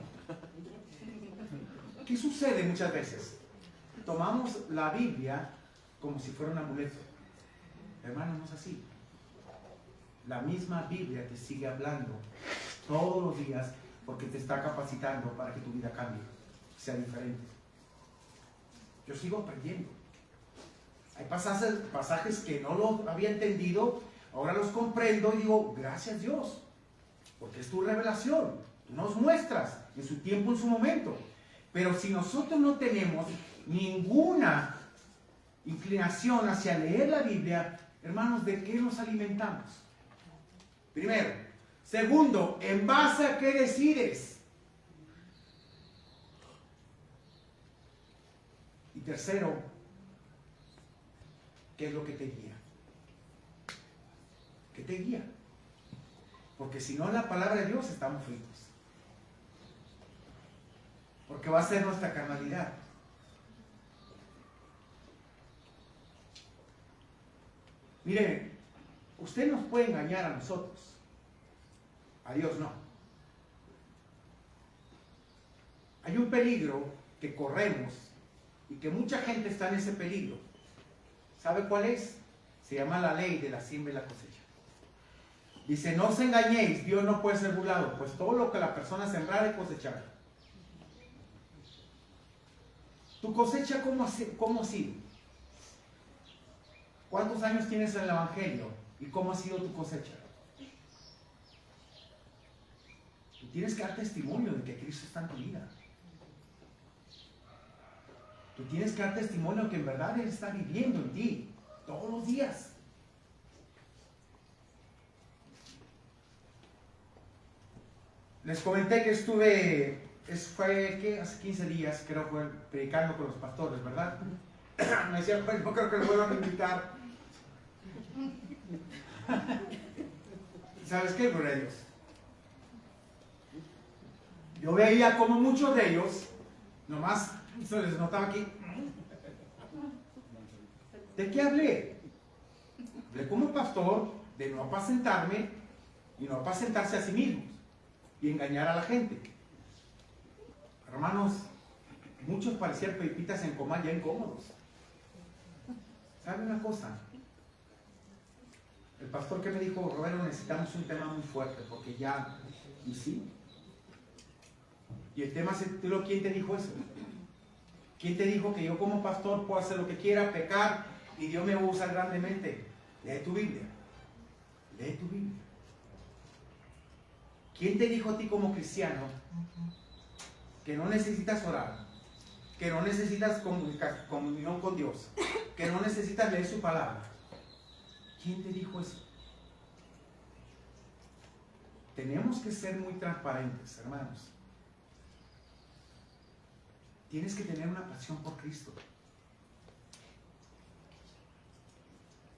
¿Qué sucede muchas veces? Tomamos la Biblia como si fuera un amuleto. Hermano, no es así. La misma Biblia te sigue hablando todos los días porque te está capacitando para que tu vida cambie, sea diferente. Yo sigo aprendiendo. Hay pasajes que no lo había entendido, ahora los comprendo y digo, gracias Dios, porque es tu revelación, tú nos muestras en su tiempo, en su momento. Pero si nosotros no tenemos ninguna inclinación hacia leer la Biblia, hermanos, ¿de qué nos alimentamos? Primero. Segundo, ¿en base a qué decides? Y tercero, ¿qué es lo que te guía? ¿Qué te guía? Porque si no, la palabra de Dios, estamos fritos. Porque va a ser nuestra carnalidad. Mire, usted nos puede engañar a nosotros. A Dios no. Hay un peligro que corremos y que mucha gente está en ese peligro. ¿Sabe cuál es? Se llama la ley de la siembra y la cosecha. Dice, no os engañéis, Dios no puede ser burlado, pues todo lo que la persona sembrara y cosechará. ¿Tu cosecha cómo ha sido? ¿Cuántos años tienes en el Evangelio? ¿Y cómo ha sido tu cosecha? Tú tienes que dar testimonio de que Cristo está en tu vida. Tú tienes que dar testimonio de que en verdad Él está viviendo en ti todos los días. Les comenté que hace 15 días, creo que fue predicando con los pastores, ¿verdad? Me decían, pues no creo que lo vuelvan a invitar. ¿Sabes qué? Gloria a Dios. Yo veía como muchos de ellos, nomás se les notaba aquí. ¿De qué hablé? Hablé como pastor de no apacentarme y no apacentarse a sí mismos y engañar a la gente. Hermanos, muchos parecían pepitas en comal ya incómodos. ¿Sabe una cosa? El pastor que me dijo, Roberto, necesitamos un tema muy fuerte porque ya, y sí. Y el tema se tituló, ¿quién te dijo eso? ¿Quién te dijo que yo como pastor puedo hacer lo que quiera, pecar y Dios me va a usar grandemente? Lee tu Biblia. Lee tu Biblia. ¿Quién te dijo a ti como cristiano que no necesitas orar, que no necesitas comunión con Dios, que no necesitas leer su palabra? ¿Quién te dijo eso? Tenemos que ser muy transparentes, hermanos. Tienes que tener una pasión por Cristo.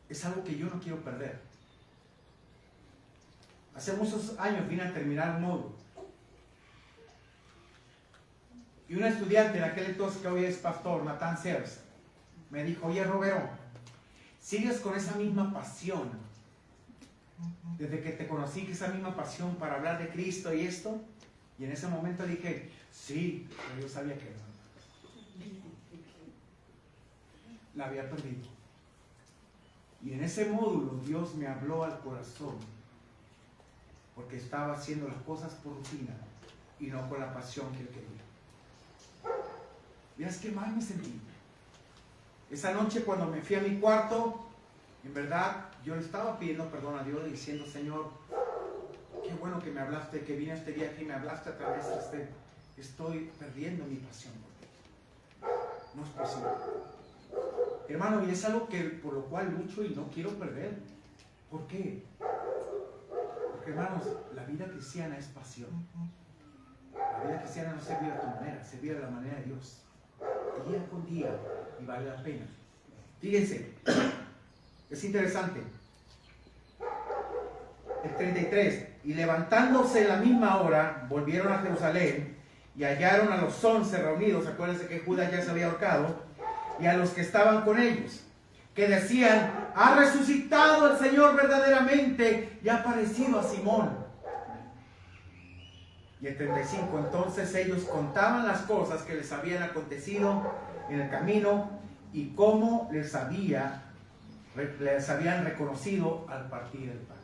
Es algo que yo no quiero perder. Hace muchos años vine a terminar un módulo. Y un estudiante en aquel entonces, que hoy es pastor, Nathan Sears, me dijo, oye Roberto, ¿sigues con esa misma pasión desde que te conocí, que esa misma pasión para hablar de Cristo y esto? Y en ese momento dije, sí, pero yo sabía que no. La había perdido. Y en ese módulo Dios me habló al corazón, porque estaba haciendo las cosas por rutina y no con la pasión que Él quería. Miras qué mal me sentí. Esa noche cuando me fui a mi cuarto, en verdad yo le estaba pidiendo perdón a Dios, diciendo, Señor, qué bueno que me hablaste, que vine este día aquí y me hablaste a través de estoy perdiendo mi pasión por ti. No es posible. Hermano, y es algo por lo cual lucho y no quiero perder. ¿Por qué? Porque, hermanos, la vida cristiana es pasión. La vida cristiana no se vive a tu manera, se vive a la manera de Dios. Día con día, y vale la pena. Fíjense, es interesante. El 33. Y levantándose la misma hora, volvieron a Jerusalén y hallaron a los 11 reunidos. Acuérdense que Judas ya se había ahorcado. Y a los que estaban con ellos, que decían, ha resucitado el Señor verdaderamente y ha aparecido a Simón. Y el 35, entonces ellos contaban las cosas que les habían acontecido en el camino y cómo les habían reconocido al partir el pan.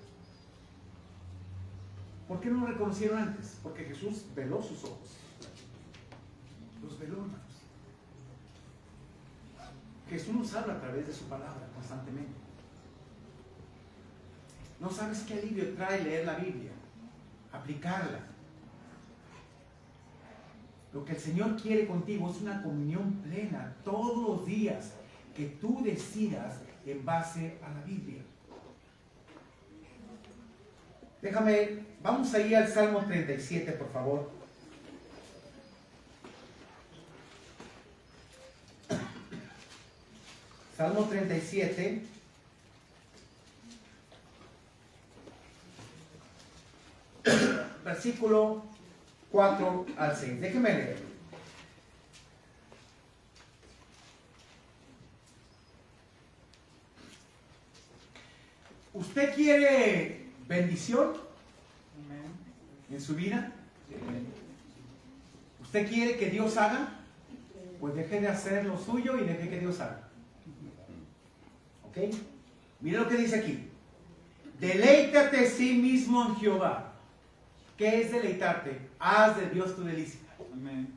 ¿Por qué no lo reconocieron antes? Porque Jesús veló sus ojos. Los veló, hermanos. Jesús nos habla a través de su palabra constantemente. No sabes qué alivio trae leer la Biblia, aplicarla. Lo que el Señor quiere contigo es una comunión plena todos los días, que tú decidas en base a la Biblia. Vamos a ir al Salmo 37, por favor. Salmo 37. Versículo 4 al 6. Déjenme leer. ¿Usted quiere bendición en su vida? ¿Usted quiere que Dios haga? Pues deje de hacer lo suyo y deje que Dios haga. ¿Ok? Mira lo que dice aquí. Deleítate a sí mismo en Jehová. ¿Qué es deleitarte? Haz de Dios tu delicia. Amén.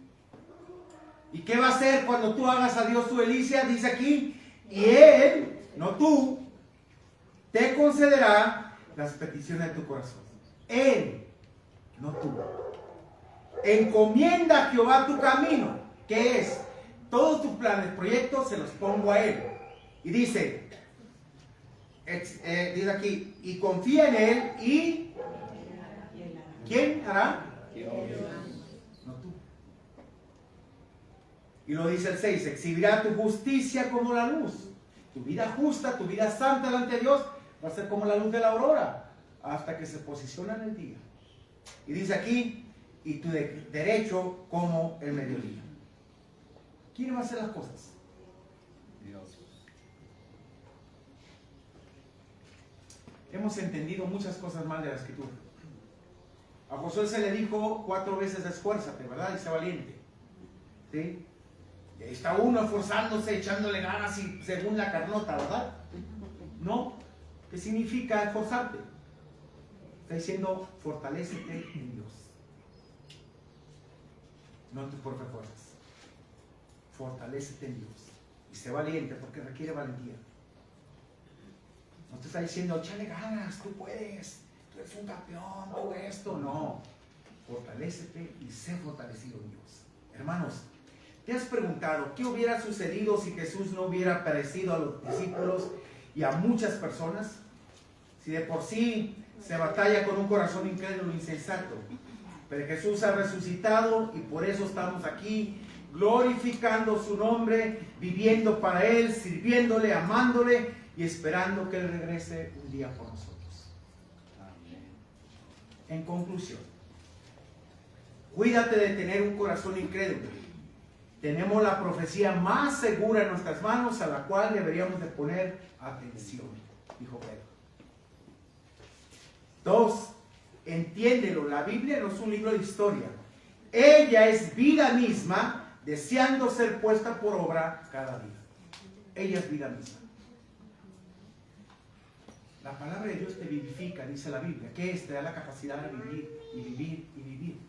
¿Y qué va a hacer cuando tú hagas a Dios tu delicia? Dice aquí, y Él, no tú, te concederá las peticiones de tu corazón. Él, no tú. Encomienda a Jehová tu camino. ¿Qué es? Todos tus planes, proyectos, se los pongo a Él. Y dice aquí, y confía en Él y... ¿Quién hará? No tú. Y lo dice el 6, exhibirá tu justicia como la luz. Tu vida justa, tu vida santa delante de Dios va a ser como la luz de la aurora hasta que se posiciona en el día. Y dice aquí, y tu derecho como el mediodía. ¿Quién va a hacer las cosas? Dios. Hemos entendido muchas cosas mal de la Escritura. A Josué se le dijo 4 veces esfuérzate, ¿verdad? Y sé valiente. ¿Sí? Y ahí está uno esforzándose, echándole ganas y según la carnota, ¿verdad? No. ¿Qué significa esforzarte? Está diciendo fortalécete en Dios. No en tus propias fuerzas. Fortalécete en Dios. Y sé valiente porque requiere valentía. No te está diciendo, échale ganas, tú puedes. Tú eres un campeón, todo esto. No. Fortalécete y sé fortalecido en Dios. Hermanos, ¿te has preguntado qué hubiera sucedido si Jesús no hubiera aparecido a los discípulos y a muchas personas? Si de por sí se batalla con un corazón incrédulo e insensato. Pero Jesús ha resucitado y por eso estamos aquí, glorificando su nombre, viviendo para Él, sirviéndole, amándole y esperando que Él regrese un día por nosotros. En conclusión, cuídate de tener un corazón incrédulo. Tenemos la profecía más segura en nuestras manos a la cual deberíamos de poner atención, dijo Pedro. 2, entiéndelo, la Biblia no es un libro de historia. Ella es vida misma, deseando ser puesta por obra cada día. Ella es vida misma. La palabra de Dios te vivifica, dice la Biblia. ¿Qué es? Te da la capacidad de vivir y vivir y vivir.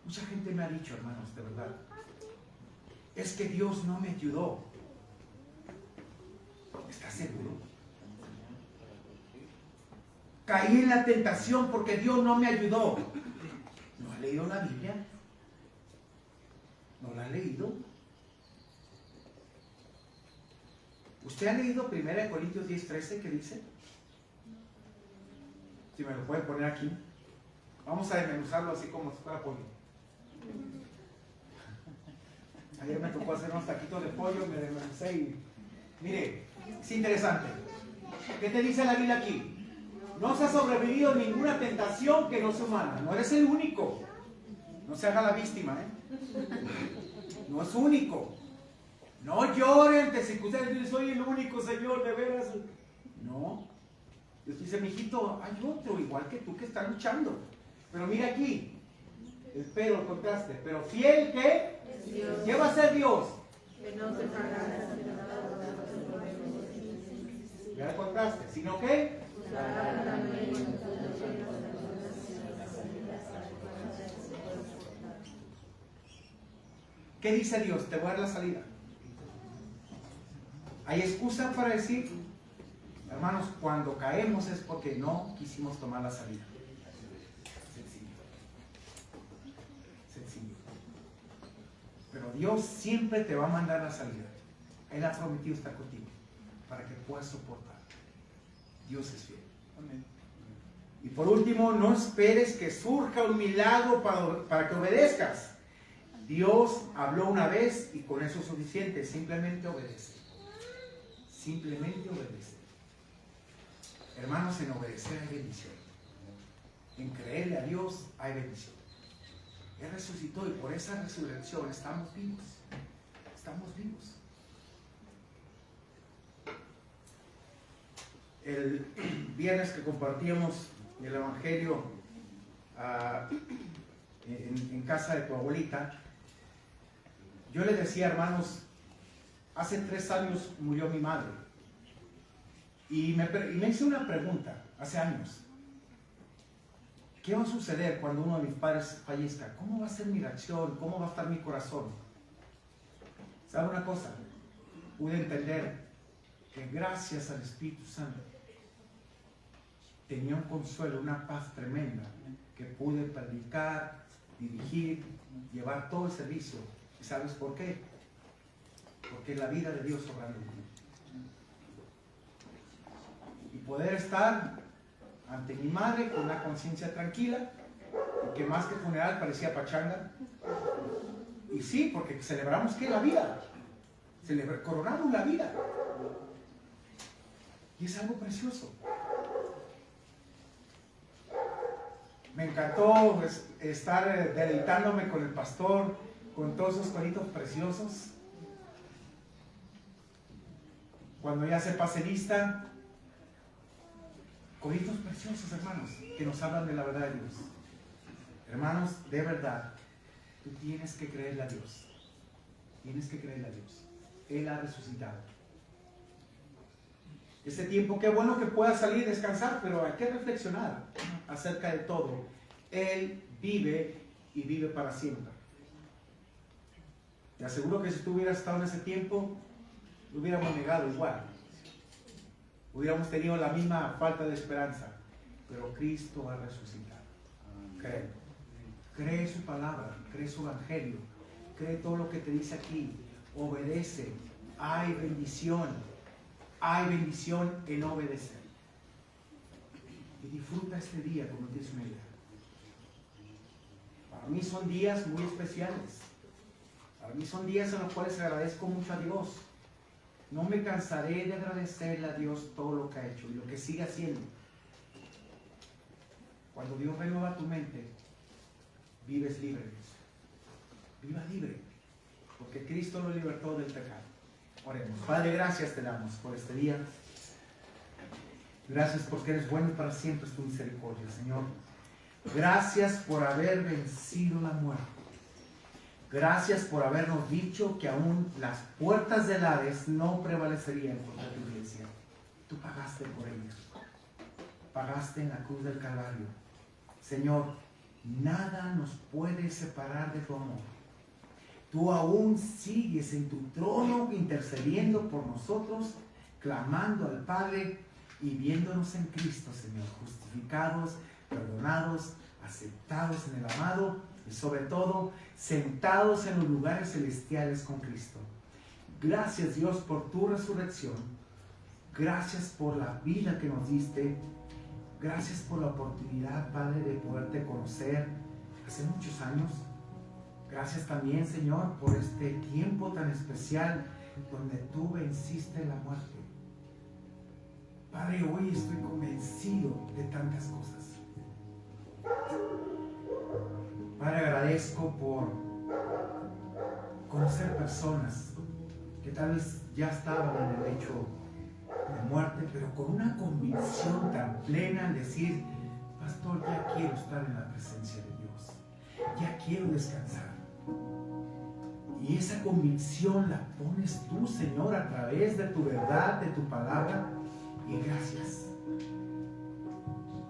Mucha gente me ha dicho, hermanos, de verdad, es que Dios no me ayudó. ¿Estás seguro? Caí en la tentación porque Dios no me ayudó. ¿No has leído la Biblia? ¿No la has leído? ¿Usted ha leído 1 Corintios 10:13 que dice? Si me lo pueden poner aquí. Vamos a desmenuzarlo así como si fuera pollo. Ayer me tocó hacer unos taquitos de pollo, me desmenucé y... Mire, es interesante. ¿Qué te dice la Biblia aquí? No se ha sobrevivido ninguna tentación que no sea humana. No eres el único. No se haga la víctima, No es único. No lloren, te circunstancias, soy el único, Señor, de veras. No. Dios dice, mijito, hay otro igual que tú que está luchando. Pero mira aquí, el contraste. Pero fiel, ¿qué? ¿Qué va a hacer Dios? Que no se pagará. Ya el contraste. ¿Sino qué? ¿Qué dice Dios? Te voy a dar la salida. ¿Hay excusa para decir? Hermanos, cuando caemos es porque no quisimos tomar la salida. Sencillo. Sencillo. Pero Dios siempre te va a mandar la salida. Él ha prometido estar contigo para que puedas soportar. Dios es fiel. Amén. Y por último, no esperes que surja un milagro para que obedezcas. Dios habló una vez y con eso es suficiente. Simplemente obedece. Simplemente obedece. Hermanos, en obedecer hay bendición. En creerle a Dios hay bendición. Él resucitó y por esa resurrección estamos vivos. Estamos vivos. El viernes que compartíamos el Evangelio en casa de tu abuelita, yo le decía, hermanos, hace 3 años murió mi madre. Y me hice una pregunta hace años. ¿Qué va a suceder cuando uno de mis padres fallezca? ¿Cómo va a ser mi reacción? ¿Cómo va a estar mi corazón? ¿Sabe una cosa? Pude entender que gracias al Espíritu Santo tenía un consuelo, una paz tremenda, que pude predicar, dirigir, llevar todo el servicio. ¿Y sabes por qué? Porque la vida de Dios obrando en mí. Y poder estar ante mi madre con una conciencia tranquila, y que más que funeral parecía pachanga. Y sí, porque celebramos que la vida, coronamos la vida. Y es algo precioso. Me encantó estar deleitándome con el pastor, con todos esos coritos preciosos. Cuando ya se pase lista, coritos preciosos, hermanos, que nos hablan de la verdad de Dios. Hermanos, de verdad, tú tienes que creerle a Dios. Tienes que creerle a Dios. Él ha resucitado. Este tiempo, qué bueno que pueda salir y descansar, pero hay que reflexionar acerca de todo. Él vive y vive para siempre. Te aseguro que si tú hubieras estado en ese tiempo, lo hubiéramos negado igual. Hubiéramos tenido la misma falta de esperanza. Pero Cristo ha resucitado. Cree. Cree su palabra, cree su evangelio, cree todo lo que te dice aquí. Obedece. Hay bendición. Hay bendición en obedecer. Y disfruta este día como tienes una idea. Para mí son días muy especiales. Para mí son días en los cuales agradezco mucho a Dios. No me cansaré de agradecerle a Dios todo lo que ha hecho y lo que sigue haciendo. Cuando Dios renueva tu mente, vives libre. Viva libre. Porque Cristo lo libertó del pecado. Oremos. Padre, gracias te damos por este día. Gracias porque eres bueno para siempre, es tu misericordia, Señor. Gracias por haber vencido la muerte. Gracias por habernos dicho que aún las puertas del Hades no prevalecerían contra tu iglesia. Tú pagaste por ella. Pagaste en la cruz del Calvario. Señor, nada nos puede separar de tu amor. Tú aún sigues en tu trono intercediendo por nosotros, clamando al Padre y viéndonos en Cristo, Señor, justificados, perdonados, aceptados en el amado y sobre todo sentados en los lugares celestiales con Cristo. Gracias, Dios, por tu resurrección. Gracias por la vida que nos diste. Gracias por la oportunidad, Padre, de poderte conocer hace muchos años. Gracias también, Señor, por este tiempo tan especial donde tú venciste la muerte. Padre, hoy estoy convencido de tantas cosas. Padre, agradezco por conocer personas que tal vez ya estaban en el lecho de muerte, pero con una convicción tan plena al decir: pastor, ya quiero estar en la presencia de Dios, ya quiero descansar. Y esa convicción la pones tú, Señor, a través de tu verdad, de tu palabra. Y gracias.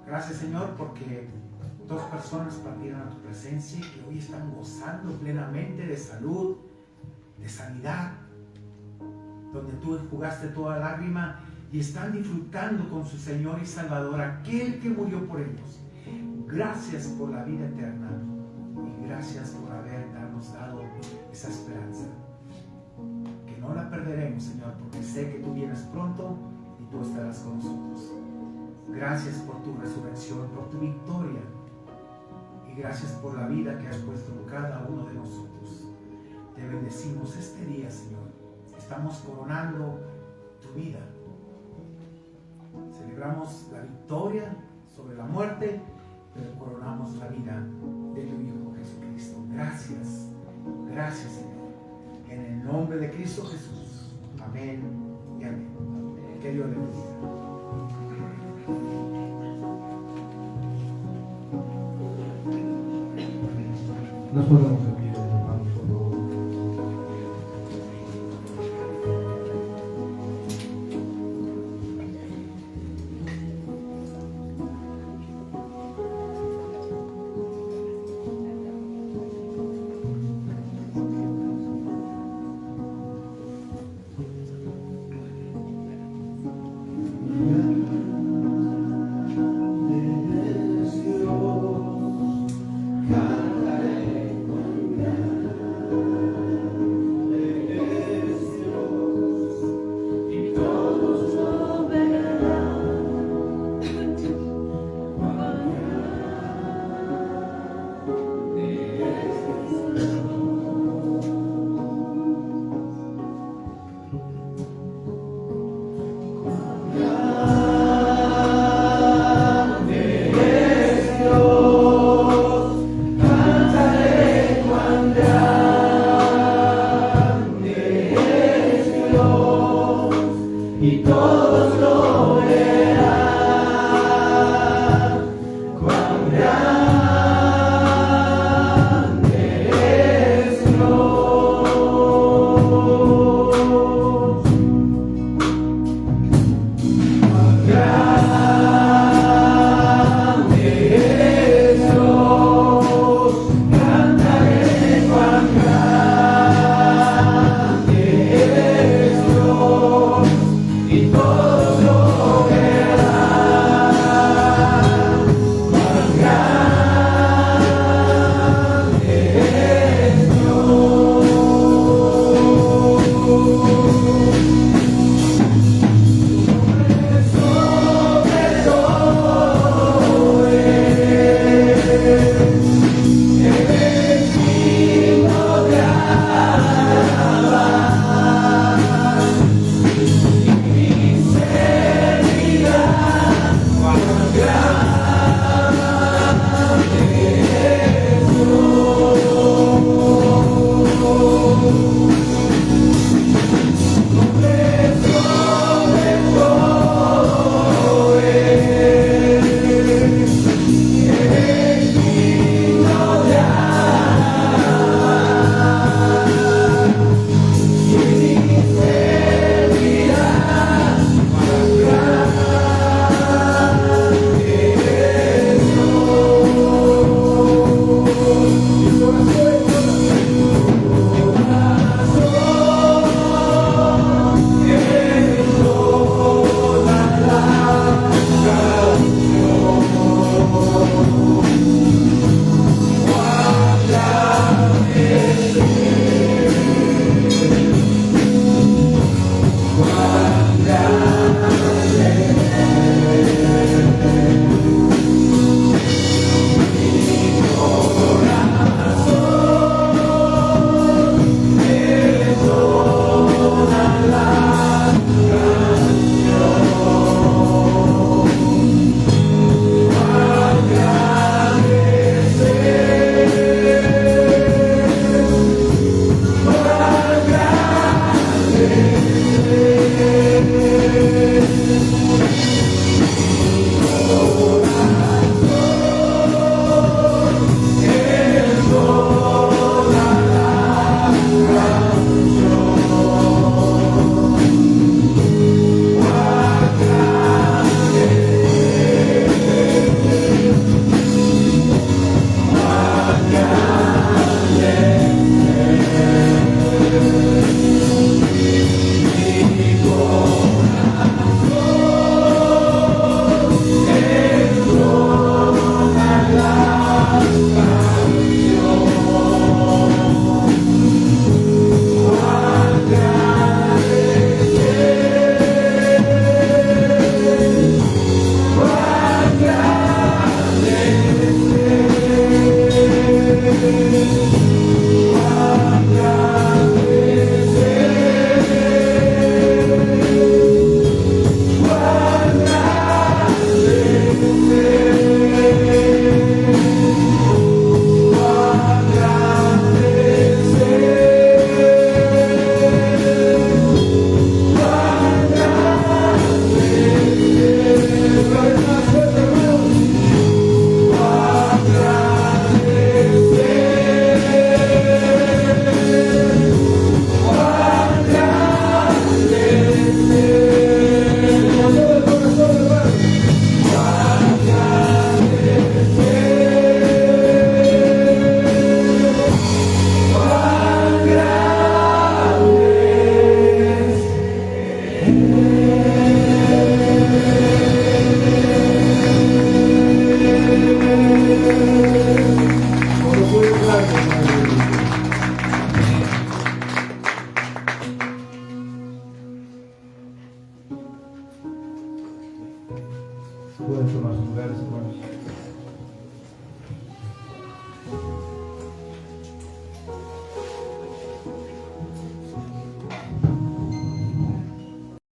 Gracias, Señor, porque 2 personas partieron a tu presencia y que hoy están gozando plenamente de salud, de sanidad, donde tú enjugaste toda lágrima y están disfrutando con su Señor y Salvador, aquel que murió por ellos. Gracias por la vida eterna y gracias por habernos dado esa esperanza, que no la perderemos, Señor, porque sé que tú vienes pronto y tú estarás con nosotros. Gracias por tu resurrección, por tu victoria y gracias por la vida que has puesto en cada uno de nosotros. te bendecimos este día, Señor. Estamos coronando tu vida. Celebramos la victoria sobre la muerte, pero coronamos la vida de tu Hijo Jesucristo. Gracias, gracias, Señor. En el nombre de Cristo Jesús. Amén y amén. Que Dios le bendiga. Nos podemos ver.